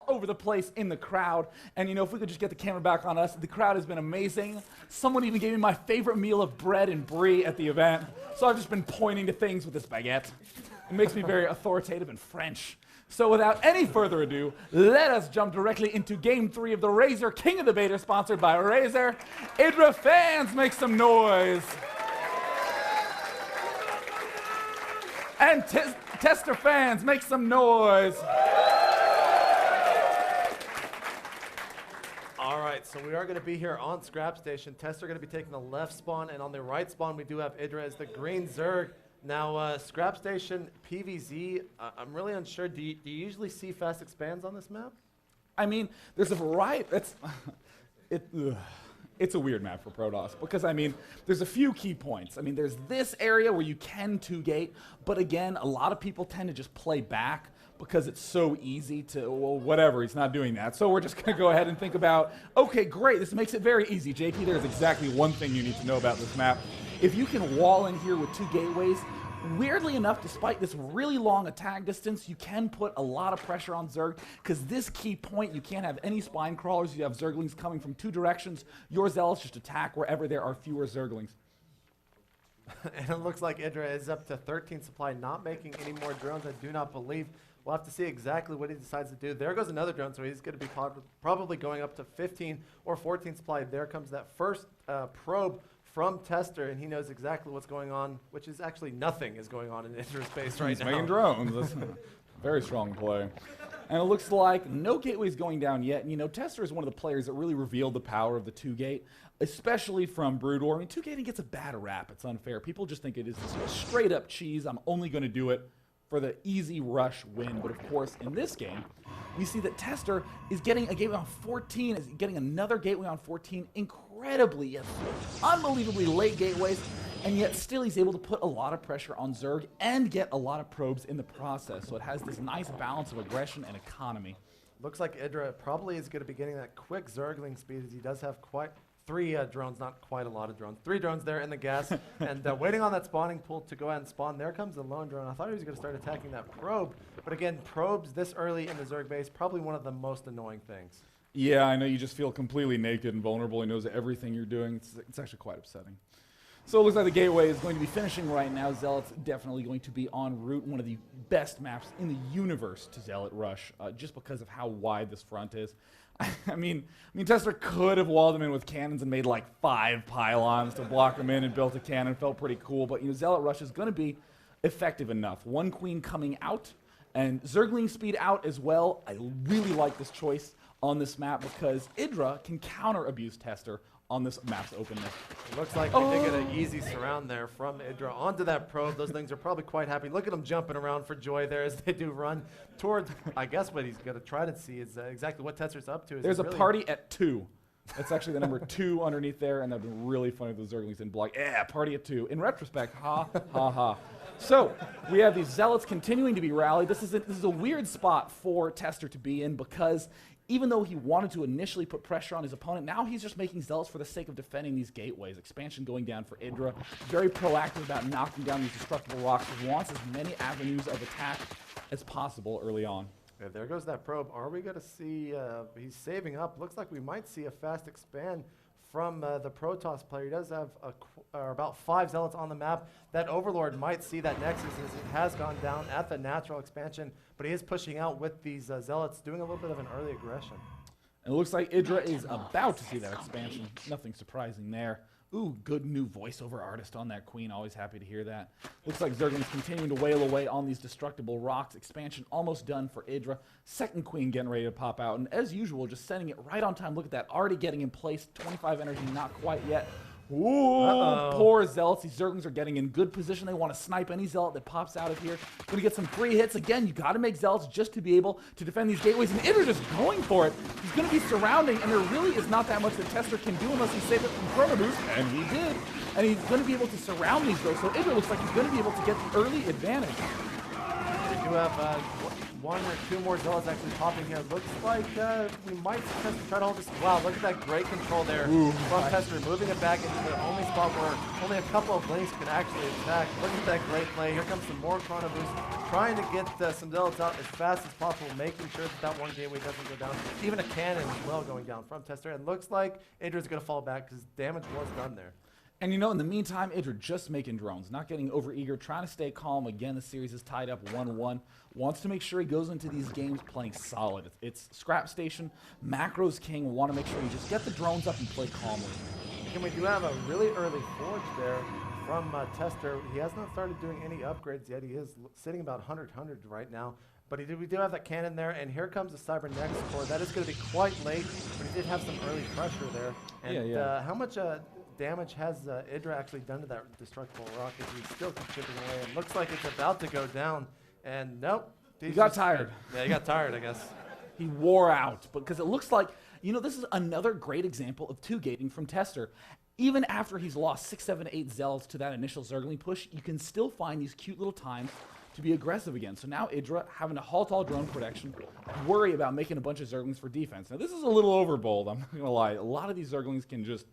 over the place in the crowd. And you know, if we could just get the camera back on us, the crowd has been amazing. Someone even gave me my favorite meal of bread and brie at the event. So I've just been pointing to things with this baguette. It makes me very authoritative and French. So without any further ado, let us jump directly into Game 3 of the Razer King of the Baiter, sponsored by Razer. Idra fans, make some noise. And Tester fans, make some noise. All right, so we are going to be here on Scrap Station. Tester going to be taking the left spawn, and on the right spawn, we do have Idra as the green Zerg. Now, Scrap Station, PVZ, I'm really unsure. Do you usually see fast expands on this map? I mean, there's a variety. It's a weird map for Protoss because, I mean, there's a few key points. I mean, there's this area where you can two-gate, but again, a lot of people tend to just play back because it's so easy to, well, whatever, he's not doing that. So we're just going to go ahead and think about, okay, great, this makes it very easy. JP, there's exactly one thing you need to know about this map. If you can wall in here with two gateways, weirdly enough, despite this really long attack distance, you can put a lot of pressure on Zerg, because this key point, you can't have any spine crawlers. You have Zerglings coming from two directions. Your Zealots just attack wherever there are fewer Zerglings. And it looks like Idra is up to 13 supply, not making any more drones. I do not believe. We'll have to see exactly what he decides to do. There goes another drone, so he's going to be probably going up to 15 or 14 supply. There comes that first probe from Tester, and he knows exactly what's going on, which is actually nothing is going on in Idra's base right now. He's making drones. That's a very strong play. And it looks like no gateway's going down yet. And, you know, Tester is one of the players that really revealed the power of the two-gate, especially from Brood War. I mean, two-gating gets a bad rap. It's unfair. People just think it is straight-up cheese. I'm only going to do it for the easy rush win. But, of course, in this game, we see that Tester is getting a gateway on 14, is getting another gateway on 14, incredibly, yes, unbelievably late gateways, and yet still he's able to put a lot of pressure on Zerg and get a lot of probes in the process. So it has this nice balance of aggression and economy. Looks like Idra probably is going to be getting that quick Zergling speed, as he does have quite three drones, not quite a lot of drones. 3 drones there in the gas, and waiting on that spawning pool to go ahead and spawn. There comes the lone drone. I thought he was going to start attacking that probe, but again, probes this early in the Zerg base, probably one of the most annoying things. Yeah, I know, you just feel completely naked and vulnerable. He knows everything you're doing. It's actually quite upsetting. So it looks like the gateway is going to be finishing right now. Zealot's definitely going to be en route. One of the best maps in the universe to Zealot Rush, just because of how wide this front is. I mean, Tester could have walled him in with cannons and made like 5 pylons to block him in and built a cannon. Felt pretty cool, but you know, Zealot Rush is going to be effective enough. 1 queen coming out and Zergling speed out as well. I really like this choice on this map because Idra can counter abuse Tester on this map's openness. It looks like we did get an easy surround there from Idra onto that probe. Those things are probably quite happy. Look at them jumping around for joy there as they do run towards, I guess what he's going to try to see is exactly what Tester's up to. There's a party at 2. That's actually the number 2 underneath there, and that'd be really funny if the Zerglings didn't block. Yeah, party at 2. In retrospect, ha, ha, ha. So we have these Zealots continuing to be rallied. This is a weird spot for Tester to be in because even though he wanted to initially put pressure on his opponent, now he's just making Zealots for the sake of defending these gateways. Expansion going down for Idra. Very proactive about knocking down these destructible rocks. He wants as many avenues of attack as possible early on. Yeah, there goes that probe. Are we going to see, he's saving up. Looks like we might see a fast expand from the Protoss player. He does have about 5 Zealots on the map. That Overlord might see that Nexus as it has gone down at the natural expansion, but he is pushing out with these Zealots, doing a little bit of an early aggression. And it looks like Idra is about to see that expansion. Nothing surprising there. Ooh, good new voiceover artist on that queen. Always happy to hear that. Looks like Zergling's continuing to wail away on these destructible rocks. Expansion almost done for Idra. Second queen getting ready to pop out. And as usual, just sending it right on time. Look at that. Already getting in place. 25 energy, not quite yet. Ooh, poor Zealots. These Zerglings are getting in good position. They want to snipe any Zealot that pops out of here. Going to get some free hits. Again, you got to make Zealots just to be able to defend these gateways. And Idra just going for it. He's going to be surrounding, and there really is not that much that Tester can do unless he saves it from Chrono Boost, and he did. And he's going to be able to surround these, though. So Idra looks like he's going to be able to get the early advantage. do have one or two more Zealots actually popping here. Looks like we might see Tester try to hold this. Wow, look at that great control there from Tester, moving it back into the only spot where only a couple of links can actually attack. Look at that great play. Here comes some more Chrono Boost, trying to get some Zealots out as fast as possible, making sure that that one gateway doesn't go down. Even a cannon as well going down from Tester. And looks like Idra's going to fall back because damage was done there. And you know, in the meantime, Idra just making drones, not getting overeager, trying to stay calm. Again, the series is tied up 1-1. Wants to make sure he goes into these games playing solid. It's Scrap Station, Macro's king. Want to make sure you just get the drones up and play calmly. And we do have a really early forge there from Tester. He has not started doing any upgrades yet. He is sitting about 100 right now. But we do have that cannon there, and here comes the Cybernex core. That is going to be quite late, but he did have some early pressure there. And how much damage has Idra actually done to that destructible rocket? He's still chipping away, and looks like it's about to go down. And nope. He got tired. Yeah, he got tired, I guess. He wore out, because it looks like, you know, this is another great example of two-gating from Tester. Even after he's lost 6, 7, 8 Zealots to that initial Zergling push, you can still find these cute little times to be aggressive again. So now Idra having to halt all drone protection, worry about making a bunch of Zerglings for defense. Now this is a little overbold, I'm not gonna lie. A lot of these Zerglings can just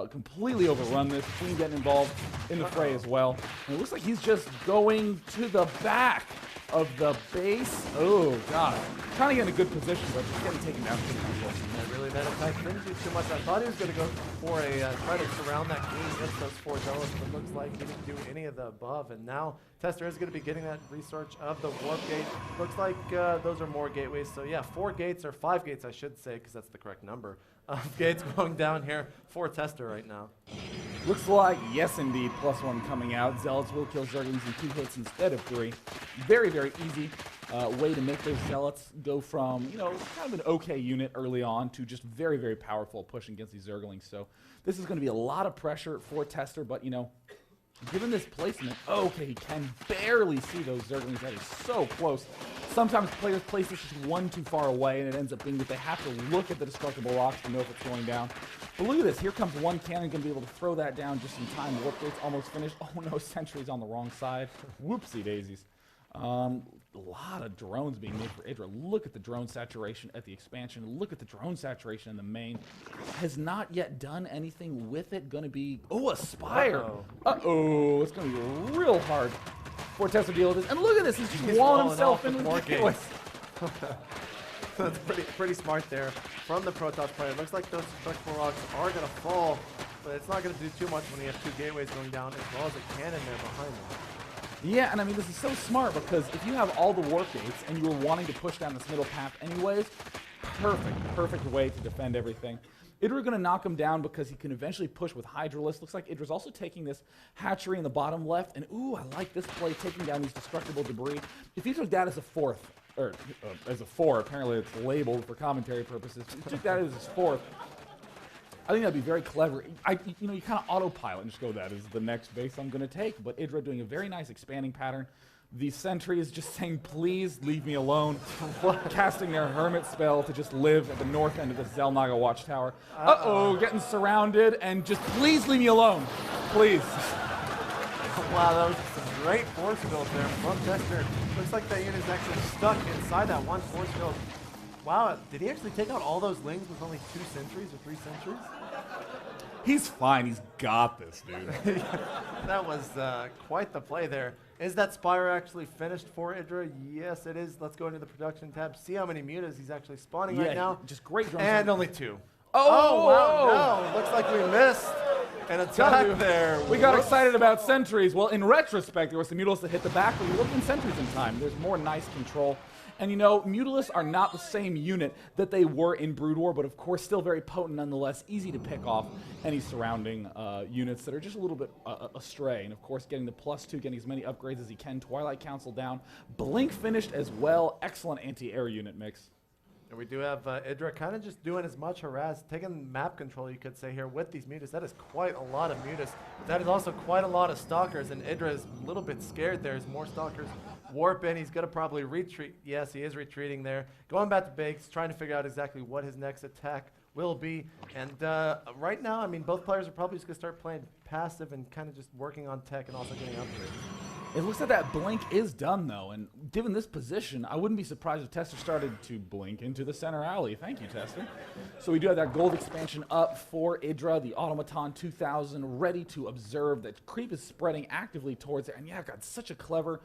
completely overrun this. Queen getting involved in the fray as well. And it looks like he's just going to the back of the base. Oh god. Trying to get in a good position, but just getting taken down pretty quickly. Yeah, really, that attack didn't do too much. I thought he was going to go for a try to surround that queen against those 4 Zealots, but it looks like he didn't do any of the above. And now Tester is going to be getting that research of the warp gate. Looks like those are more gateways. So yeah, 4 gates, or 5 gates I should say, because that's the correct number of gates going down here for Tester right now. Looks like, yes indeed, +1 coming out. Zealots will kill Zerglings in 2 hits instead of 3. Very, very easy way to make those Zealots go from, you know, kind of an okay unit early on to just very, very powerful pushing against these Zerglings. So this is going to be a lot of pressure for Tester, but, you know, given this placement, okay, he can barely see those Zerglings. That is so close. Sometimes players place this just one too far away, and it ends up being that they have to look at the destructible rocks to know if it's going down. But look at this. Here comes one cannon, going to be able to throw that down just in time. Warp gate's almost finished. Oh no, Sentry's on the wrong side. Whoopsie daisies. A lot of drones being made for Idra. Look at the drone saturation at the expansion. Look at the drone saturation in the main. Has not yet done anything with it. Going to be, oh, a Spire. Uh-oh. It's going to be real hard for Tester to deal with this. And look at this. He's just walling himself into the gateways. That's pretty smart there from the Protoss player. Looks like those destructible rocks are going to fall, but it's not going to do too much when you have 2 gateways going down as well as a cannon there behind them. Yeah, and I mean, this is so smart because if you have all the warp gates and you were wanting to push down this middle path anyways, perfect way to defend everything. Idra going to knock him down because he can eventually push with Hydralisk. Looks like Idra's also taking this hatchery in the bottom left, and ooh, I like this play, taking down these destructible debris. If he took that as a 4th, or as a 4, apparently it's labeled for commentary purposes, if he took that as his 4th, I think that'd be very clever. You know, you kind of autopilot and just go, that is the next base I'm going to take. But Idra doing a very nice expanding pattern. The Sentry is just saying, please leave me alone. Casting their Hermit spell to just live at the north end of the Zelnaga Watchtower. Uh-oh, getting surrounded, and just please leave me alone. Please. Wow, that was some great force build there from Tester. Looks like that unit is actually stuck inside that one force build. Wow, did he actually take out all those lings with only 2 sentries or 3 sentries? He's fine. He's got this, dude. That was quite the play there. Is that Spire actually finished for Idra? Yes, it is. Let's go into the production tab. See how many mutas he's actually spawning right now. Just great drones. And only 2. Oh, wow, no. Looks like we missed an attack there. We got excited about sentries. Well, in retrospect, there were some Mutalisks that hit the back, but we looked in sentries in time. There's more nice control. And you know, Mutalisks are not the same unit that they were in Brood War, but of course still very potent nonetheless, easy to pick off any surrounding units that are just a little bit astray. And of course getting the +2, getting as many upgrades as he can. Twilight Council down. Blink finished as well. Excellent anti-air unit mix. And we do have Idra kind of just doing as much harass, taking map control, you could say, here with these mutas. That is quite a lot of mutas. But that is also quite a lot of stalkers, and Idra is a little bit scared there as more stalkers warp in. He's going to probably retreat. Yes, he is retreating there. Going back to base, trying to figure out exactly what his next attack will be. And right now, I mean, both players are probably just going to start playing passive and kind of just working on tech and also getting upgrades. It looks like that blink is done, though, and given this position, I wouldn't be surprised if Tester started to blink into the center alley. Thank you, Tester. So we do have that gold expansion up for Idra, the Automaton 2000, ready to observe. That creep is spreading actively towards it, and yeah, got such a clever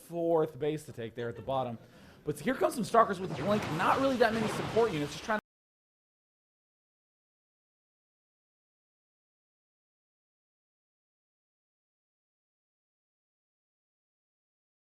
fourth base to take there at the bottom. But here comes some Stalkers with the blink. Not really that many support units, just trying